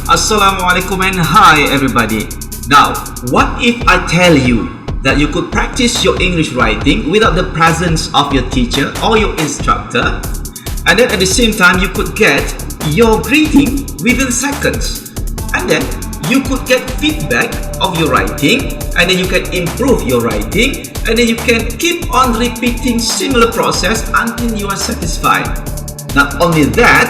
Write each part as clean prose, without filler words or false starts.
Assalamualaikum and hi everybody. Now, what if I tell you that you could practice your English writing without the presence of your teacher or your instructor, and then at the same time you could get your grading within seconds, and then you could get feedback of your writing, and then you can improve your writing, and then you can keep on repeating similar process until you are satisfied. Not only that,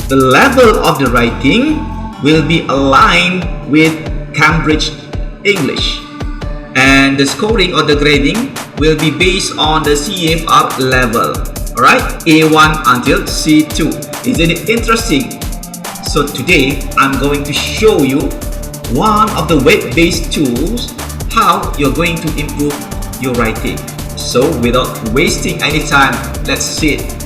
the level of the writing will be aligned with Cambridge English, and the scoring or the grading will be based on the CFR level. Alright, A1 until C2. Isn't it interesting? So today I'm going to show you one of the web-based tools how you're going to improve your writing. So without wasting any time, let's see it.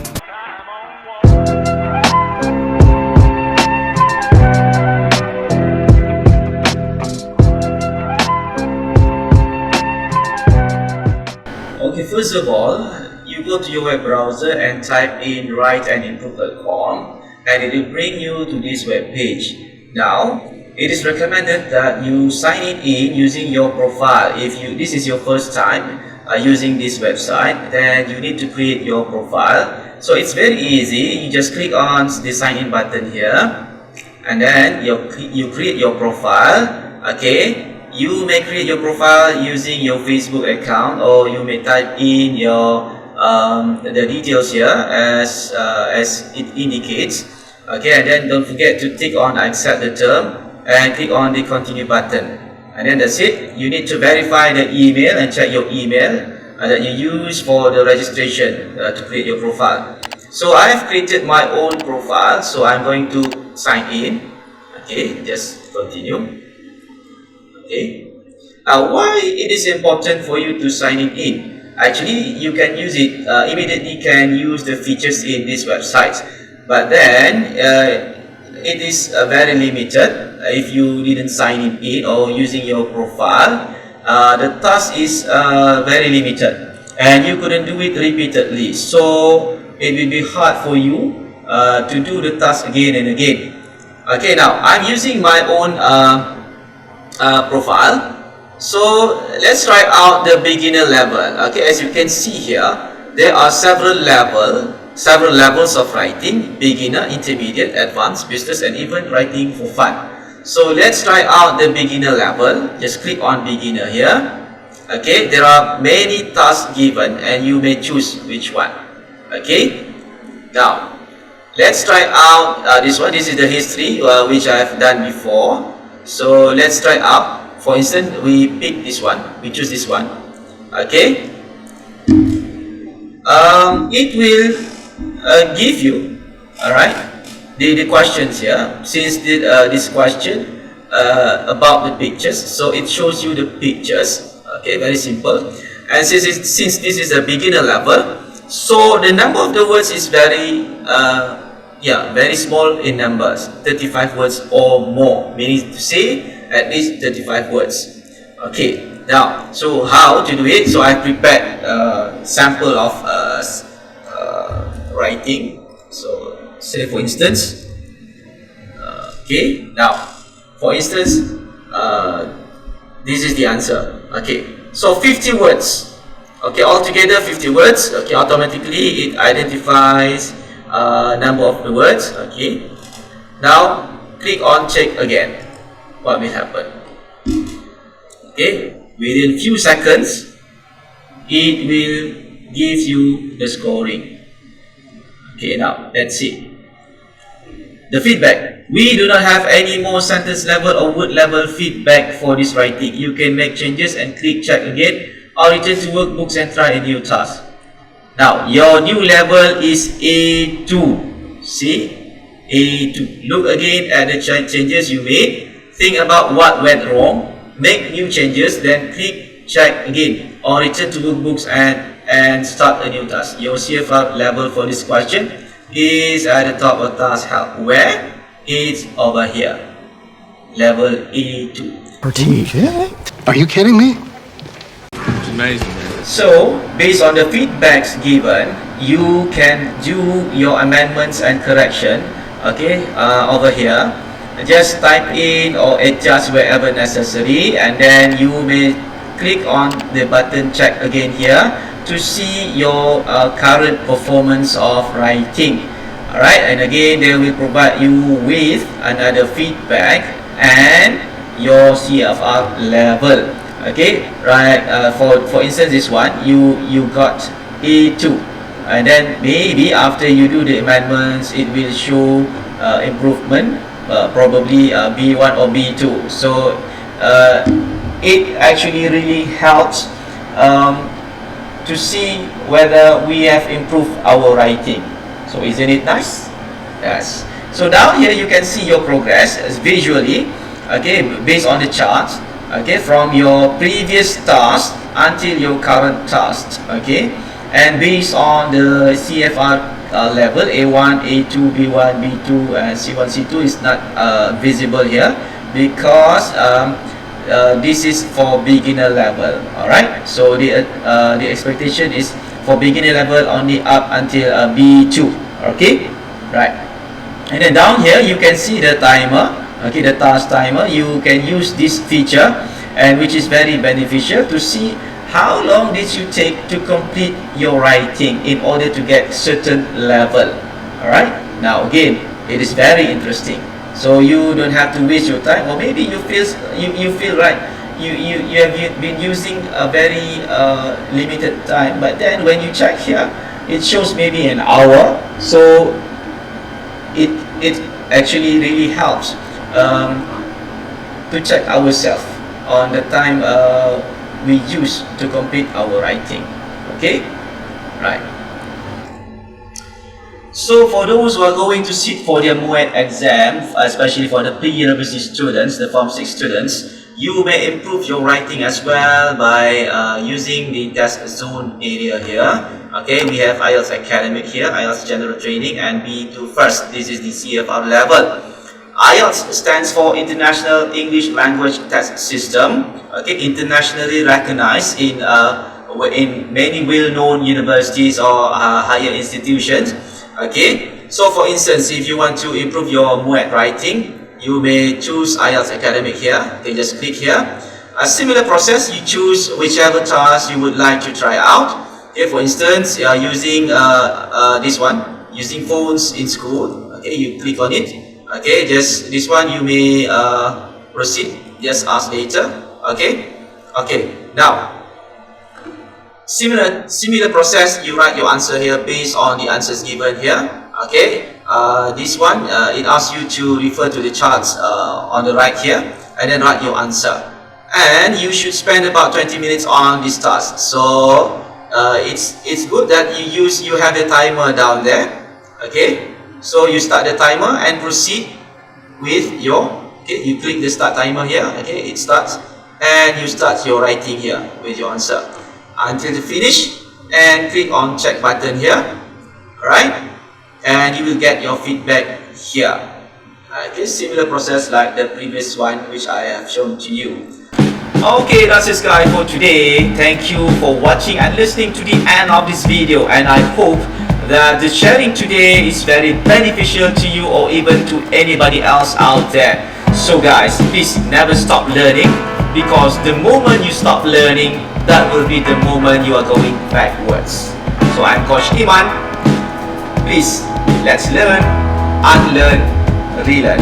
Okay, first of all, you go to your web browser and type in writeandimprove.com, and it will bring you to this web page. Now, it is recommended that you sign in using your profile. If this is your first time using this website, then you need to create your profile. So it's very easy. You just click on the sign in button here, and then you create your profile. Okay. You may create your profile using your Facebook account, or you may type in your the details here as it indicates. Okay, and then don't forget to tick on accept the term and click on the continue button, and then that's it. You need to verify the email and check your email that you use for the registration to create your profile. So I have created my own profile, so I'm going to sign in. Okay, just continue. Okay. Now, why it is important for you to sign in? Actually, you can use it immediately. Can use the features in this website, but then it is very limited. If you didn't sign in or using your profile, the task is very limited, and you couldn't do it repeatedly. So it will be hard for you to do the task again and again. Okay. Now I'm using my own profile, so let's try out the beginner level. Okay, as you can see here, there are several levels of writing: beginner, intermediate, advanced, business, and even writing for fun. So let's try out the beginner level. Just click on beginner here. Okay, there are many tasks given, and you may choose which one. Okay, now let's try out this one. This is the history which I have done before. So let's try out. For instance, we pick this one. We choose this one. Okay. It will give you, alright, the questions here. Since this question about the pictures, so it shows you the pictures. Okay, very simple. And since this is a beginner level, so the number of the words is very very small in numbers, 35 words or more, meaning to say at least 35 words. Okay, now, so how to do it? So I prepared a sample of writing. So say for instance, okay, now for instance, this is the answer. Okay, so 50 words. Okay, altogether 50 words. Okay, automatically it identifies number of the words. Okay, now click on check again. What will happen? Okay, within few seconds it will give you the scoring. Okay, now let's see the feedback. We do not have any more sentence level or word level feedback for this writing. You can make changes and click check again, or return to workbooks and try a new task. Now, your new level is A2. See? A2. Look again at the changes you made. Think about what went wrong. Make new changes, then click check again, or return to workbooks and start a new task. Your CFR level for this question is at the top of task help. Where? It's over here. Level A2. Are you kidding me? It's amazing. So, based on the feedbacks given, you can do your amendments and correction, okay, over here. just type in or adjust wherever necessary, and then you may click on the button check again here to see your current performance of writing. Alright, and again they will provide you with another feedback and your CFR level. Okay, right, for instance this one you got A2, and then maybe after you do the amendments it will show improvement, probably B1 or B2. So it actually really helps to see whether we have improved our writing. So isn't it nice? Yes. So down here you can see your progress visually, okay, based on the chart, okay, from your previous task until your current task, okay, and based on the CFR level A1, A2, B1, B2, and C1, C2 is not visible here because this is for beginner level. Alright, so the expectation is for beginner level only up until B2. Okay, right. And then down here you can see the timer, okay, the task timer. You can use this feature, and which is very beneficial to see how long did you take to complete your writing in order to get certain level. Alright, now again it is very interesting. So you don't have to waste your time, or maybe you feel right, you have been using a very limited time, but then when you check here it shows maybe an hour. So it actually really helps to check ourselves on the time we use to complete our writing. Okay, right. So for those who are going to sit for their Muet exam, especially for the pre-university students, the Form 6 students, you may improve your writing as well by using the test zone area here. Okay, we have IELTS Academic here, IELTS General Training, and B2 First. This is the CFR level. IELTS stands for International English Language Test System. Okay, internationally recognized in many well-known universities or higher institutions. Okay, so for instance, if you want to improve your Muet writing, you may choose IELTS Academic here. Okay, just click here. A similar process, you choose whichever task you would like to try out. Okay, for instance, you are using this one, using phones in school. Okay, you click on it. Okay, just this one you may proceed, just ask later. Okay, okay, now Similar process, you write your answer here based on the answers given here. Okay, this one it asks you to refer to the charts on the right here and then write your answer. And you should spend about 20 minutes on this task. So it's good that you have the timer down there. Okay, so you start the timer and proceed with your, okay, you click the start timer here. Okay, it starts and you start your writing here with your answer until you finish, and click on check button here. Alright, and you will get your feedback here. Okay, similar process like the previous one which I have shown to you. Okay, that's it guys for today. Thank you for watching and listening to the end of this video, and I hope that the sharing today is very beneficial to you or even to anybody else out there. So guys, please never stop learning, because the moment you stop learning, that will be the moment you are going backwards. So I'm Coach Iman. Please, let's learn, unlearn, relearn.